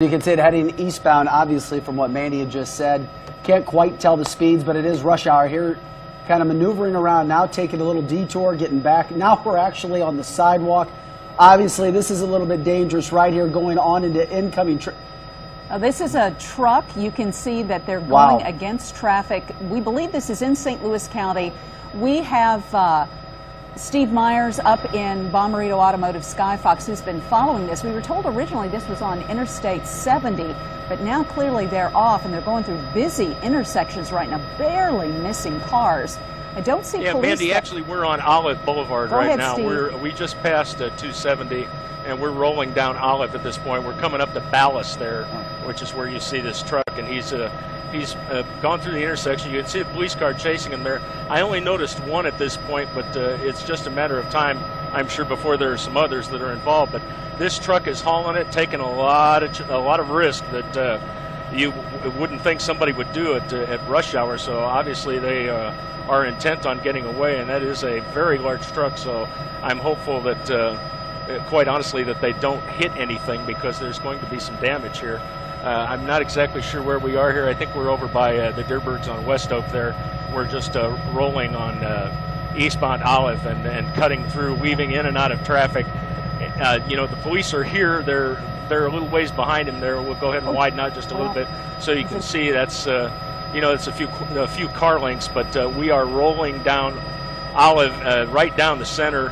You can see it heading eastbound, obviously, from what Mandy had just said. Can't quite tell the speeds, but it is rush hour here. Kind of maneuvering around now, taking a little detour, getting back. Now we're actually on the sidewalk. Obviously, this is a little bit dangerous right here, going on into incoming. This is a truck. You can see that they're going against traffic. We believe this is in St. Louis County. We have Steve Myers up in Bommarito Automotive Skyfox, who's been following this. We were told originally this was on Interstate 70, but now clearly they're off and they're going through busy intersections right now, barely missing cars. I don't see police. Mandy, actually we're on Olive Boulevard right now. Steve. We just passed 270 and we're rolling down Olive at this point. We're coming up to Ballast there, which is where you see this truck, and he's gone through the intersection. You can see a police car chasing him there. I only noticed one at this point, but it's just a matter of time, I'm sure, before there are some others that are involved. But this truck is hauling it, taking a lot of risk that you wouldn't think somebody would do it at rush hour. So obviously they are intent on getting away, and that is a very large truck. So I'm hopeful that, quite honestly, that they don't hit anything, because there's going to be some damage here. I'm not exactly sure where we are here. I think we're over by the Deerbergs on West Oak there. We're just rolling on eastbound Olive and cutting through, weaving in and out of traffic. You know, the police are here. They're a little ways behind him there. We'll go ahead and widen out just a little bit so you can see that's, you know, it's a few car lengths, but we are rolling down Olive right down the center.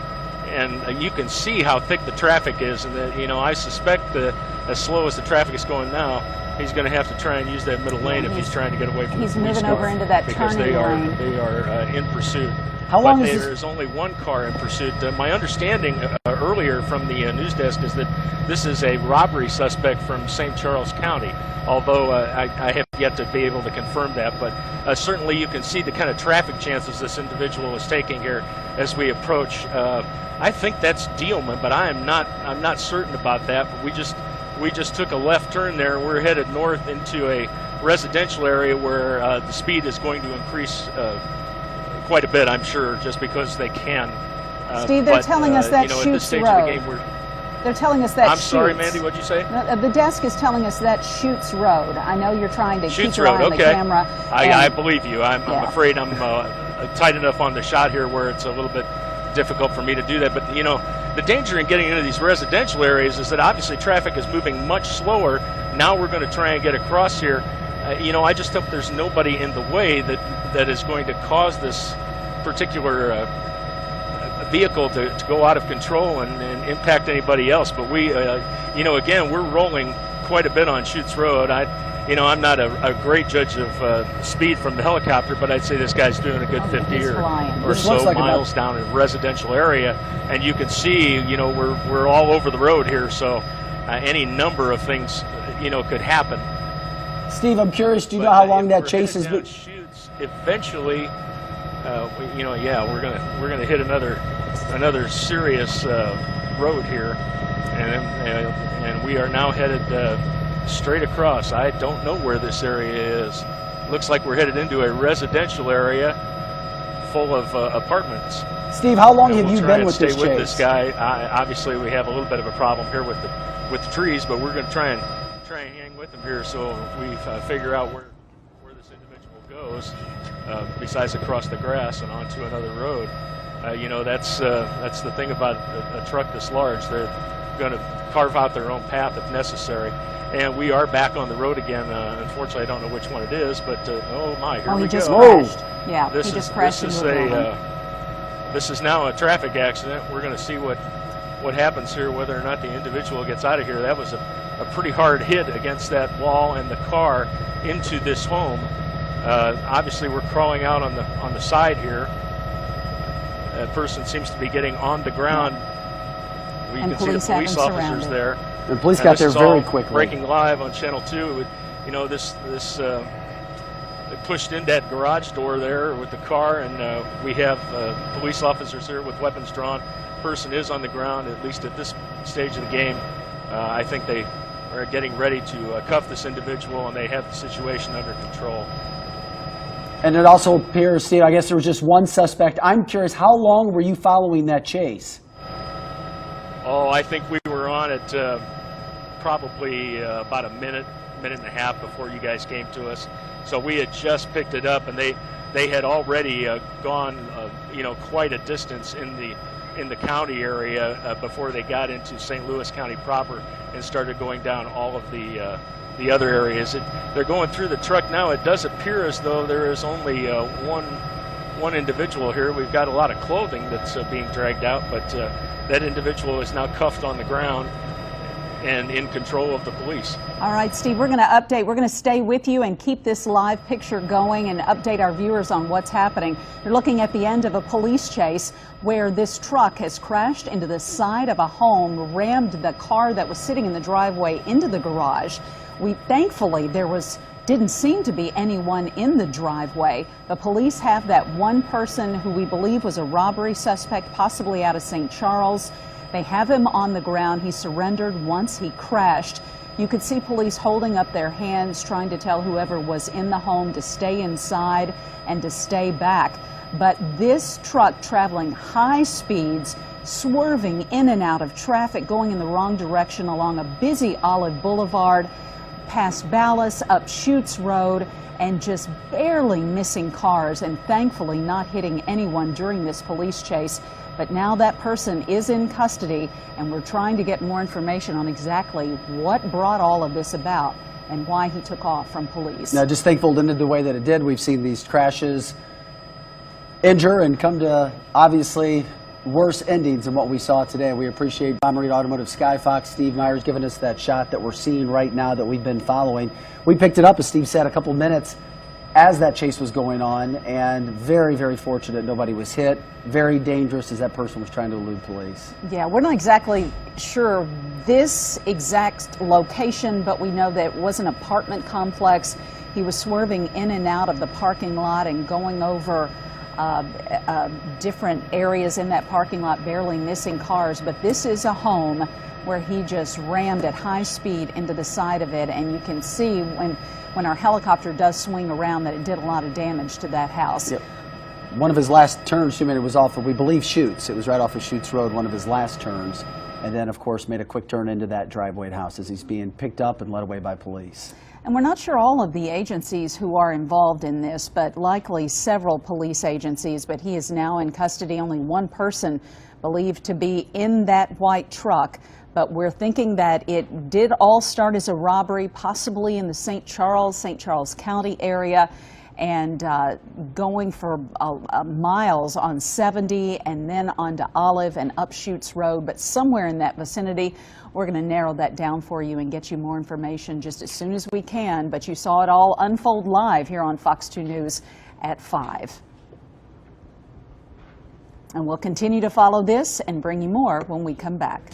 And you can see how thick the traffic is, and you know, I suspect that as slow as the traffic is going now, he's going to have to try and use that middle lane if he's trying to get away from the police car. He's moving over into that turning lane. They are in pursuit. How long is There's only one car in pursuit. My understanding earlier from the news desk is that this is a robbery suspect from St. Charles County, although I have yet to be able to confirm that. But certainly you can see the kind of traffic chances this individual is taking here as we approach. I think that's Dealman, but I'm not certain about that. But we just took a left turn there, and we're headed north into a residential area where the speed is going to increase quite a bit, I'm sure, just because they can. Steve, they're telling us that Shoots Road. They're telling us that I'm sorry, Mandy, what'd you say? The desk is telling us that Shoots Road. I know you're trying to keep your eye on the okay. camera. I believe you. I'm afraid I'm tight enough on the shot here where it's a little bit difficult for me to do that. But, you know, the danger in getting into these residential areas is that obviously traffic is moving much slower. Now we're going to try and get across here. You know, I just hope there's nobody in the way that is going to cause this particular vehicle to go out of control and impact anybody else. But we, you know, again, we're rolling quite a bit on Shoots Road. You know, I'm not a great judge of speed from the helicopter, but I'd say this guy's doing a good 50 or so miles down in a residential area. And you can see, you know, we're all over the road here, so any number of things, you know, could happen. Steve, I'm curious, do you know how long that chase has been? Shoots, eventually, you know, yeah, we're gonna hit another serious road here, and we are now headed straight across. I don't know where this area is. Looks like we're headed into a residential area full of apartments. Steve, how long have you been with this chase? Stay with this guy. Obviously, we have a little bit of a problem here with the trees, but we're going to try and hang with him here so we figure out where this individual goes. Besides across the grass and onto another road. You know, that's the thing about a truck this large. They're going to carve out their own path if necessary. And we are back on the road again. Unfortunately, I don't know which one it is, but oh my, here we just go. Crashed. Yeah, he just crashed. This is now a traffic accident. We're going to see what happens here, whether or not the individual gets out of here. That was a pretty hard hit against that wall and the car into this home. Obviously, we're crawling out on the side here. That person seems to be getting on the ground. We can see the police officers there. The police got there very quickly. Breaking live on Channel 2. You know, this they pushed in that garage door there with the car, and we have police officers here with weapons drawn. Person is on the ground, at least at this stage of the game. I think they are getting ready to cuff this individual, and they have the situation under control. And it also appears, Steve, I guess there was just one suspect. I'm curious, how long were you following that chase? Oh, I think we were on it probably about a minute and a half before you guys came to us. So we had just picked it up, and they had already gone quite a distance in the county area before they got into St. Louis County proper and started going down all of the other areas. They're going through the truck now. It does appear as though there is only one individual here. We've got a lot of clothing that's being dragged out, but that individual is now cuffed on the ground and in control of the police. All right, Steve, we're going to update. We're going to stay with you and keep this live picture going and update our viewers on what's happening. You're looking at the end of a police chase where this truck has crashed into the side of a home, rammed the car that was sitting in the driveway into the garage. Thankfully, didn't seem to be anyone in the driveway. The police have that one person who we believe was a robbery suspect, possibly out of St. Charles. They have him on the ground. He surrendered once he crashed. You could see police holding up their hands, trying to tell whoever was in the home to stay inside and to stay back. But this truck traveling high speeds, swerving in and out of traffic, going in the wrong direction along a busy Olive Boulevard, past Ballas, up Schutz Road, and just barely missing cars and thankfully not hitting anyone during this police chase. But now that person is in custody, and we're trying to get more information on exactly what brought all of this about and why he took off from police. Now, just thankful it ended the way that it did. We've seen these crashes injure and come to obviously worse endings than what we saw today. We appreciate Bomarito Automotive Skyfox, Steve Myers, giving us that shot that we're seeing right now that we've been following. We picked it up, as Steve said, a couple minutes as that chase was going on, and very, very fortunate nobody was hit. Very dangerous as that person was trying to elude police. Yeah, we're not exactly sure this exact location, but we know that it was an apartment complex. He was swerving in and out of the parking lot and going over different areas in that parking lot, barely missing cars. But this is a home where he just rammed at high speed into the side of it, and you can see when our helicopter does swing around that it did a lot of damage to that house. Yep. One of his last turns, it was off of, we believe, Schutz. It was right off of Schutz Road, one of his last turns, and then, of course, made a quick turn into that driveway and house as he's being picked up and led away by police. And we're not sure all of the agencies who are involved in this, but likely several police agencies. But he is now in custody. Only one person believed to be in that white truck. But we're thinking that it did all start as a robbery, possibly in the St. Charles County area, and going for miles on 70 and then onto Olive and up Schutz Road. But somewhere in that vicinity, we're going to narrow that down for you and get you more information just as soon as we can. But you saw it all unfold live here on Fox 2 News at 5. And we'll continue to follow this and bring you more when we come back.